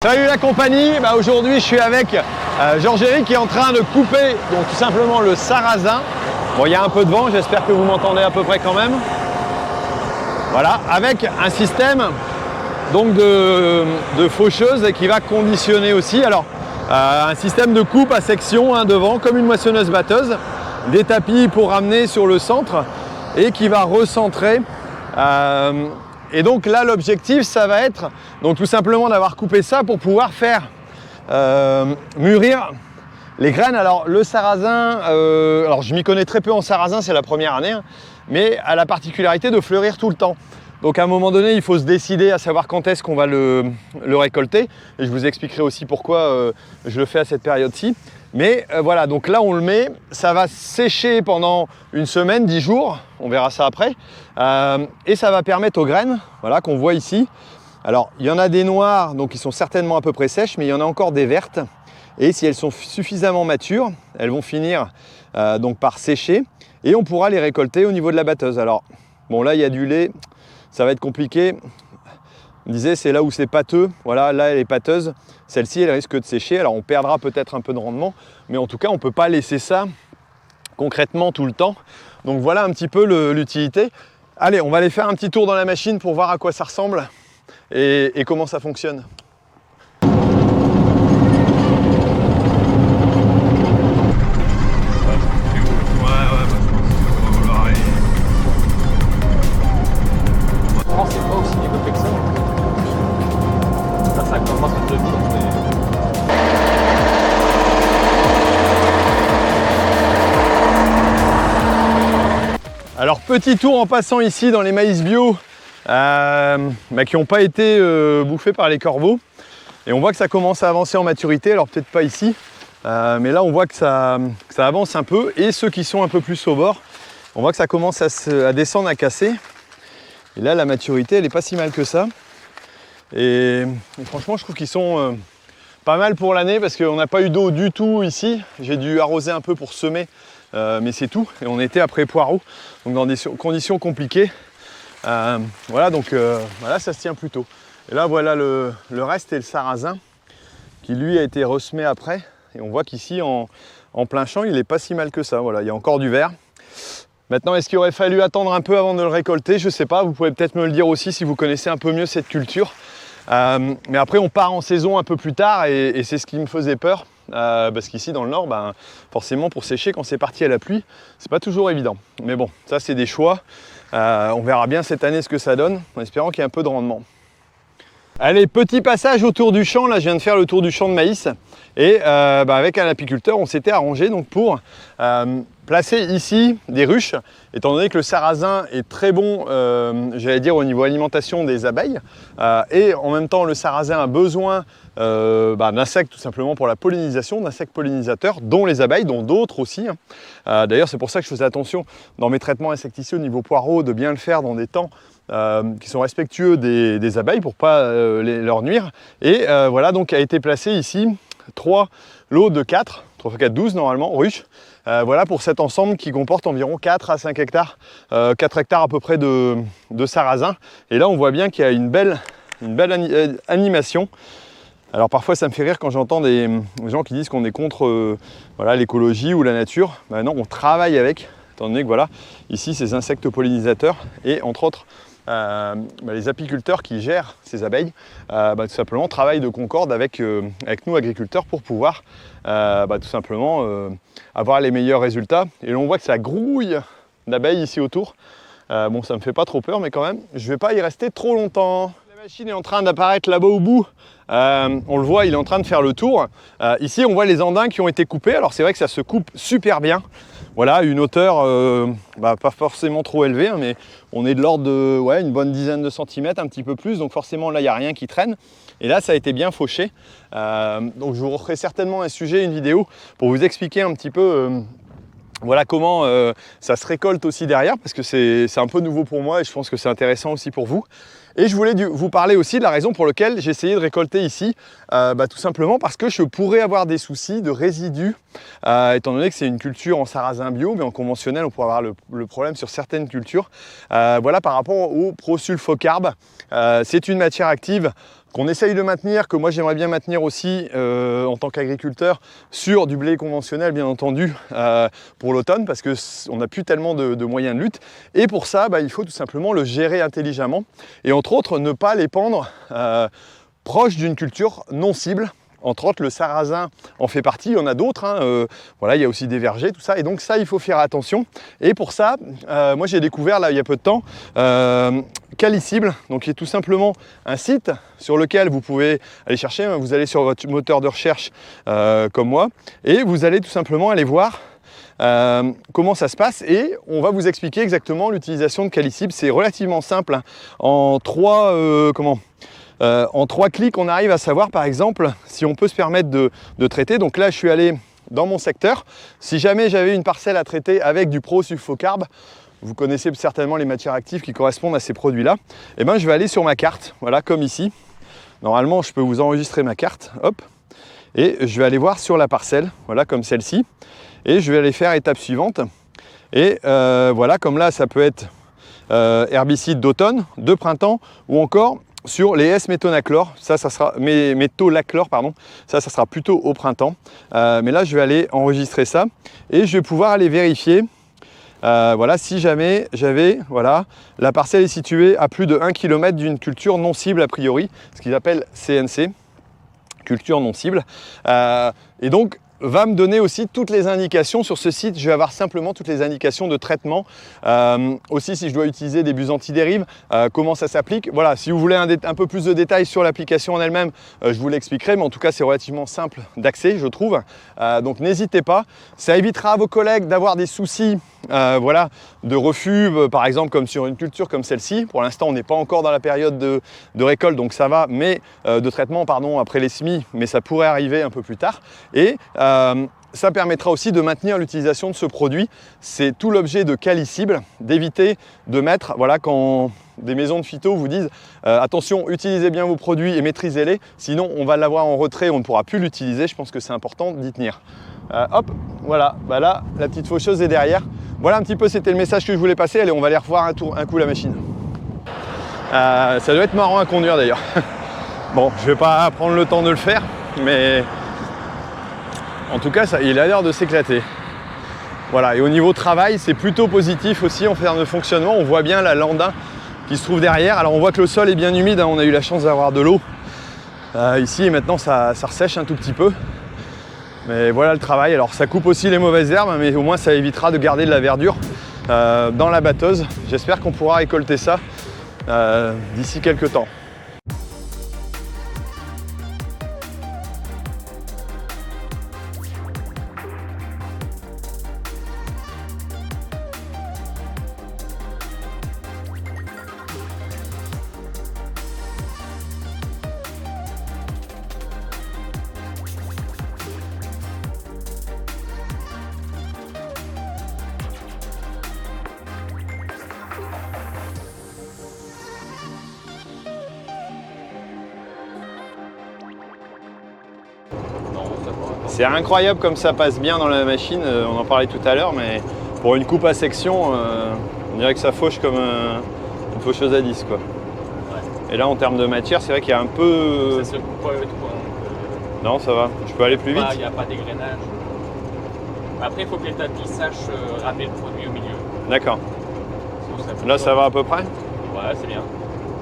Salut la compagnie, aujourd'hui je suis avec Georges-Éric qui est en train de couper donc tout simplement le sarrasin. Bon, il y a un peu de vent, j'espère que vous m'entendez à peu près quand même. Voilà, avec un système donc de faucheuse qui va conditionner aussi. Alors un système de coupe à section devant comme une moissonneuse batteuse, des tapis pour ramener sur le centre et qui va recentrer. Et donc là l'objectif ça va être donc tout simplement d'avoir coupé ça pour pouvoir faire mûrir les graines. Alors le sarrasin, alors je m'y connais très peu en sarrasin, c'est la première année, mais a la particularité de fleurir tout le temps. Donc à un moment donné il faut se décider à savoir quand est-ce qu'on va le récolter, et je vous expliquerai aussi pourquoi je le fais à cette période-ci. Mais voilà, donc là on le met, ça va sécher pendant une semaine, 10 jours, on verra ça après, et ça va permettre aux graines, voilà, qu'on voit ici. Alors il y en a des noires, donc qui sont certainement à peu près sèches, mais il y en a encore des vertes, et si elles sont suffisamment matures, elles vont finir donc par sécher, et on pourra les récolter au niveau de la batteuse. Alors bon, là il y a du lait, ça va être compliqué. On disait c'est là où c'est pâteux, voilà, là elle est pâteuse, celle-ci elle risque de sécher, alors on perdra peut-être un peu de rendement, mais en tout cas on ne peut pas laisser ça concrètement tout le temps. Donc voilà un petit peu l'utilité. Allez, on va aller faire un petit tour dans la machine pour voir à quoi ça ressemble et comment ça fonctionne. Alors petit tour en passant ici dans les maïs bio qui n'ont pas été bouffés par les corbeaux, et on voit que ça commence à avancer en maturité. Alors peut-être pas ici, mais là on voit que ça avance un peu, et ceux qui sont un peu plus au bord, on voit que ça commence à descendre, à casser, et là la maturité elle n'est pas si mal que ça, et franchement je trouve qu'ils sont pas mal pour l'année, parce qu'on n'a pas eu d'eau du tout ici. J'ai dû arroser un peu pour semer, mais c'est tout, et on était après poireaux, donc dans des conditions compliquées. Voilà, donc voilà, ça se tient plutôt. Et là voilà le reste, et le sarrasin qui lui a été ressemé après, et on voit qu'ici en plein champ il n'est pas si mal que ça. Voilà, il y a encore du vert. Maintenant, est-ce qu'il aurait fallu attendre un peu avant de le récolter? Je ne sais pas, vous pouvez peut-être me le dire aussi si vous connaissez un peu mieux cette culture. Mais après on part en saison un peu plus tard, et c'est ce qui me faisait peur, parce qu'ici dans le nord, forcément pour sécher quand c'est parti à la pluie, c'est pas toujours évident. Mais bon, ça c'est des choix, on verra bien cette année ce que ça donne, en espérant qu'il y ait un peu de rendement. Allez, petit passage autour du champ. Là je viens de faire le tour du champ de maïs, et avec un apiculteur on s'était arrangé donc pour placer ici des ruches, étant donné que le sarrasin est très bon, j'allais dire au niveau alimentation des abeilles, et en même temps le sarrasin a besoin d'insectes tout simplement pour la pollinisation, d'insectes pollinisateurs, dont les abeilles, dont d'autres aussi. D'ailleurs c'est pour ça que je faisais attention dans mes traitements insecticides au niveau poireaux, de bien le faire dans des temps qui sont respectueux des abeilles pour pas leur nuire. Et voilà, donc a été placé ici 3 lots de 4, 3 x 4, 12 normalement, ruches. Voilà pour cet ensemble qui comporte environ 4 à 5 hectares, 4 hectares à peu près de sarrasin. Et là on voit bien qu'il y a une belle animation. Alors parfois ça me fait rire quand j'entends des gens qui disent qu'on est contre voilà, l'écologie ou la nature. Non, on travaille avec, étant donné que voilà, ici ces insectes pollinisateurs, et entre autres les apiculteurs qui gèrent ces abeilles, tout simplement travaillent de concorde avec nous agriculteurs pour pouvoir tout simplement avoir les meilleurs résultats. Et là on voit que ça grouille d'abeilles ici autour. Bon, ça me fait pas trop peur, mais quand même je vais pas y rester trop longtemps. La machine est en train d'apparaître là-bas au bout. On le voit, il est en train de faire le tour. Ici on voit les andins qui ont été coupés. Alors c'est vrai que ça se coupe super bien. Voilà, une hauteur pas forcément trop élevée, mais on est de l'ordre de une bonne dizaine de centimètres, un petit peu plus, donc forcément là il n'y a rien qui traîne. Et là ça a été bien fauché. Donc je vous referai certainement un sujet, une vidéo, pour vous expliquer un petit peu voilà comment ça se récolte aussi derrière, parce que c'est un peu nouveau pour moi, et je pense que c'est intéressant aussi pour vous. Et je voulais vous parler aussi de la raison pour laquelle j'ai essayé de récolter ici, tout simplement parce que je pourrais avoir des soucis de résidus, étant donné que c'est une culture en sarrasin bio, mais en conventionnel on pourrait avoir le problème sur certaines cultures, voilà, par rapport au prosulfocarbe. C'est une matière active qu'on essaye de maintenir, que moi j'aimerais bien maintenir aussi en tant qu'agriculteur sur du blé conventionnel bien entendu pour l'automne parce qu'on n'a plus tellement de moyens de lutte et pour ça il faut tout simplement le gérer intelligemment et entre autres ne pas l'épandre proche d'une culture non cible. Entre autres, le sarrasin en fait partie, il y en a d'autres, hein, voilà, il y a aussi des vergers, tout ça, et donc ça, il faut faire attention. Et pour ça, moi j'ai découvert, là, il y a peu de temps, Calicible, donc qui est tout simplement un site sur lequel vous pouvez aller chercher, vous allez sur votre moteur de recherche comme moi, et vous allez tout simplement aller voir comment ça se passe et on va vous expliquer exactement l'utilisation de Calicible. C'est relativement simple, hein, en trois clics, on arrive à savoir par exemple si on peut se permettre de traiter. Donc là, je suis allé dans mon secteur. Si jamais j'avais une parcelle à traiter avec du pro-sulfocarbe, vous connaissez certainement les matières actives qui correspondent à ces produits-là, et je vais aller sur ma carte, voilà, comme ici. Normalement, je peux vous enregistrer ma carte, hop, et je vais aller voir sur la parcelle, voilà, comme celle-ci, et je vais aller faire étape suivante. Et voilà, comme là, ça peut être herbicide d'automne, de printemps, ou encore sur les S-métolachlore, ça sera métolachlore, pardon, ça sera plutôt au printemps. Mais là, je vais aller enregistrer ça et je vais pouvoir aller vérifier. Voilà, si jamais voilà, la parcelle est située à plus de 1 km d'une culture non cible a priori, ce qu'ils appellent CNC, culture non cible. Et donc, va me donner aussi toutes les indications sur ce site. Je vais avoir simplement toutes les indications de traitement. Aussi, si je dois utiliser des buts antidérives, comment ça s'applique. Voilà, si vous voulez un peu plus de détails sur l'application en elle-même, je vous l'expliquerai. Mais en tout cas, c'est relativement simple d'accès, je trouve. Donc, n'hésitez pas. Ça évitera à vos collègues d'avoir des soucis voilà, de refus, par exemple, comme sur une culture comme celle-ci. Pour l'instant, on n'est pas encore dans la période de récolte, donc ça va. Mais de traitement, pardon, après les semis. Mais ça pourrait arriver un peu plus tard. Et ça permettra aussi de maintenir l'utilisation de ce produit. C'est tout l'objet de Calicible, d'éviter de mettre, voilà, quand des maisons de phyto vous disent attention, utilisez bien vos produits et maîtrisez-les, sinon on va l'avoir en retrait, on ne pourra plus l'utiliser. Je pense que c'est important d'y tenir. Hop, voilà, là, la petite faucheuse est derrière. Voilà un petit peu, c'était le message que je voulais passer. Allez, on va aller revoir un coup la machine. Ça doit être marrant à conduire d'ailleurs. Bon, je ne vais pas prendre le temps de le faire, mais en tout cas, il a l'air de s'éclater. Voilà, et au niveau travail, c'est plutôt positif aussi en termes de fonctionnement. On voit bien la landa qui se trouve derrière. Alors on voit que le sol est bien humide, hein. On a eu la chance d'avoir de l'eau ici et maintenant ça ressèche un tout petit peu. Mais voilà le travail. Alors ça coupe aussi les mauvaises herbes, mais au moins ça évitera de garder de la verdure dans la batteuse. J'espère qu'on pourra récolter ça d'ici quelques temps. C'est incroyable comme ça passe bien dans la machine, on en parlait tout à l'heure, mais pour une coupe à section, on dirait que ça fauche comme une faucheuse à 10, quoi. Ouais. Et là, en termes de matière, c'est vrai qu'il y a un peu... Ça se coupe pas et tout, hein. Non, ça va, je peux aller plus vite. Il n'y a pas d'égrenage. Après, il faut que les tapis sachent ramener le produit au milieu. D'accord. Là, ça va à peu près? Ouais, c'est bien.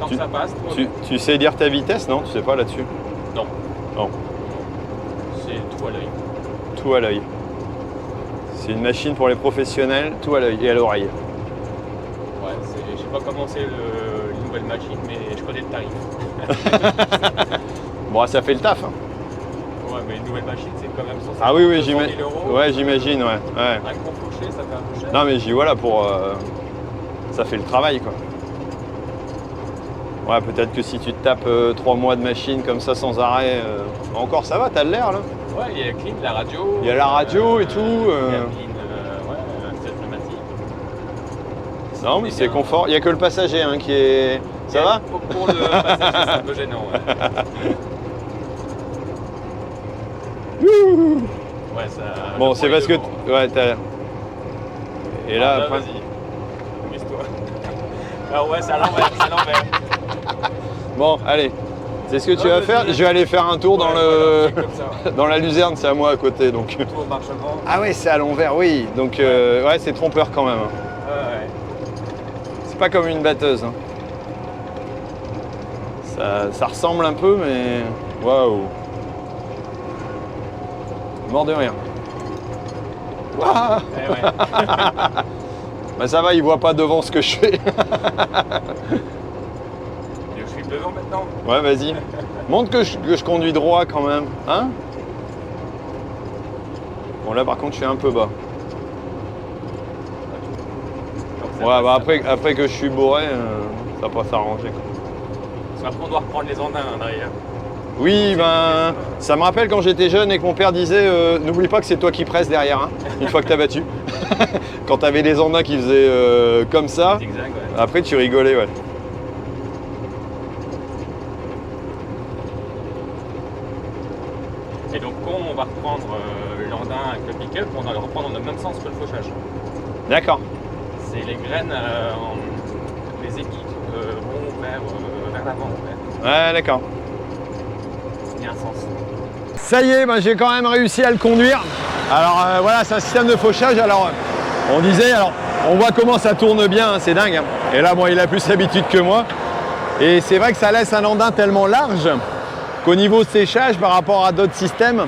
Tant que ça passe, tu sais dire ta vitesse, non? Tu sais pas là-dessus? Non. Non. C'est tout à l'œil. Tout à l'œil. C'est une machine pour les professionnels, tout à l'œil et à l'oreille. Ouais, je sais pas comment c'est une nouvelle machine, mais je connais le tarif. Bon, ça fait le taf. Hein. Ouais, mais une nouvelle machine, c'est quand même 150 ah oui, j'imagine. Ouais, j'imagine, ouais. Un gros fauché, ça fait un peu cher. Non, mais j'y vois là pour... ça fait le travail, quoi. Ouais, peut-être que si tu te tapes 3 mois de machine comme ça sans arrêt, encore ça va, t'as de l'air là. Ouais, il y a clean, la radio. Il y a la radio et tout. Il y a clean, c'est pneumatique. Non, mais c'est confort. Il n'y a que le passager hein, qui est... Ça va? Pour le passager, c'est un peu gênant. Ouais, ça... Bon, c'est parce que... Ouais, t'as... Et là, après... Vas-y. Amuse-toi. Ah ouais, c'est à l'envers, c'est à l'envers. Bon, allez. C'est ce que tu vas faire? Je vais aller faire un tour dans dans la luzerne, c'est à moi à côté. Donc. Tour marche avant. Ah ouais, c'est à l'envers, oui. Donc ouais, c'est trompeur quand même. Ouais. C'est pas comme une batteuse. Hein. Ça ressemble un peu, mais waouh. Mort de rien. Waouh. Ouais. Bah ça va, il voit pas devant ce que je fais. Je suis devant maintenant. Ouais, vas-y. Montre que je conduis droit quand même. Hein? Bon, là par contre, je suis un peu bas. Ouais, bah après que je suis bourré, ça va pas s'arranger. Parce qu'après, on doit reprendre les andins en arrière. Oui, ben, ça me rappelle quand j'étais jeune et que mon père disait n'oublie pas que c'est toi qui presse derrière, hein, une fois que t'as battu. Quand t'avais les andins qui faisaient comme ça, Zigzag, ouais. après tu rigolais, ouais. Et donc, quand on va reprendre l'andin avec le pick-up, on va le reprendre dans le même sens que le fauchage. D'accord. C'est les graines, les aiguilles vont vers l'avant. En fait. Ouais, d'accord. Il y a un sens. Ça y est, ben, j'ai quand même réussi à le conduire. Alors voilà, c'est un système de fauchage. Alors on disait, alors on voit comment ça tourne bien, hein, c'est dingue. Hein. Et là, bon, il a plus l'habitude que moi. Et c'est vrai que ça laisse un andin tellement large qu'au niveau séchage, par rapport à d'autres systèmes,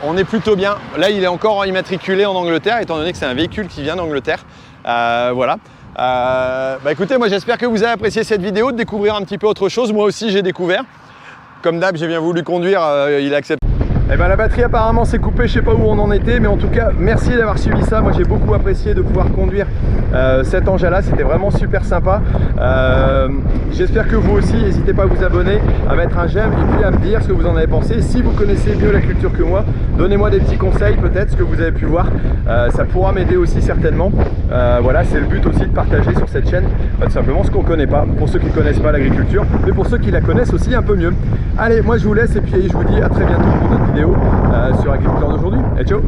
on est plutôt bien. Là, il est encore immatriculé en Angleterre, étant donné que c'est un véhicule qui vient d'Angleterre. Voilà. Bah écoutez, moi j'espère que vous avez apprécié cette vidéo, de découvrir un petit peu autre chose. Moi aussi j'ai découvert. Comme d'hab, j'ai bien voulu conduire, il accepte. Eh ben, la batterie apparemment s'est coupée, je sais pas où on en était, mais en tout cas merci d'avoir suivi ça. Moi j'ai beaucoup apprécié de pouvoir conduire cet engin-là, c'était vraiment super sympa. J'espère que vous aussi, n'hésitez pas à vous abonner, à mettre un j'aime et puis à me dire ce que vous en avez pensé. Si vous connaissez mieux la culture que moi, donnez-moi des petits conseils, peut-être ce que vous avez pu voir, ça pourra m'aider aussi certainement. Voilà, c'est le but aussi de partager sur cette chaîne tout simplement ce qu'on connaît pas, pour ceux qui ne connaissent pas l'agriculture, mais pour ceux qui la connaissent aussi un peu mieux. Allez, moi je vous laisse et puis je vous dis à très bientôt pour une autre vidéo sur Agriculteur d'aujourd'hui. Et ciao!